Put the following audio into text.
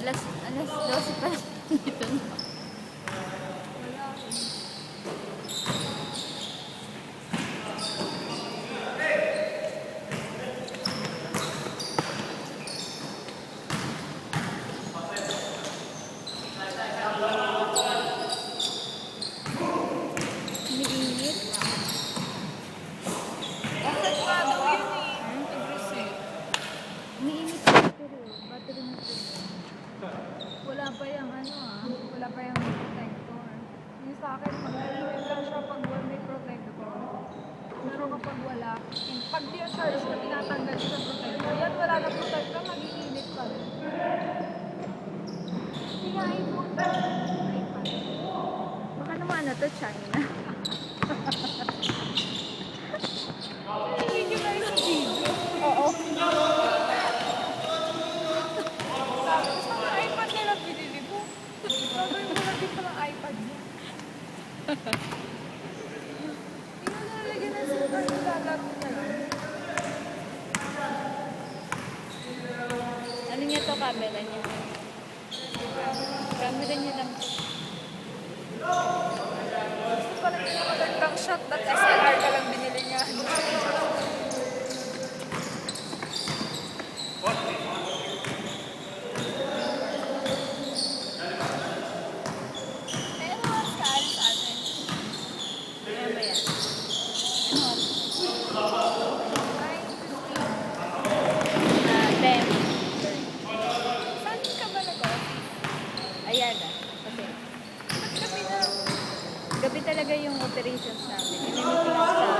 Alas 12 pa lang dito na. Umiinit. Bakit nga daw yun eh? Nag-reset. Umiinit yung battery. Battery mo po. Wala pa yung wala pa yung protector. Yung sa akin, mag-init lang siya pag may protector. Pero kapag wala, pag di-charge mo, tinatanggal siya sa protector. Yan, wala na protector, mag-iinit pa rin. Hindi nga iPhone pa. iPad. Baka naman ano to, China. Hindi nyo na yung video. Oo. Sabi ko, sana iPad na lang binili mo. Sabi mo na din pala iPad niya. Hindi mo nalagyan ng super lalaro na lang. Ano niya to, camera niya? Camera niya lang to. Gusto pala niya na magandang shot at SLR ka lang binili niya. Eh, ano oras ka alis sa atin? Ano ba yan? Ano? Ay, 10. saan ka ba nag-office? Ayaga. Okay. Ba't gabi na? Gabi talaga yung operations namin. May meeting ako sa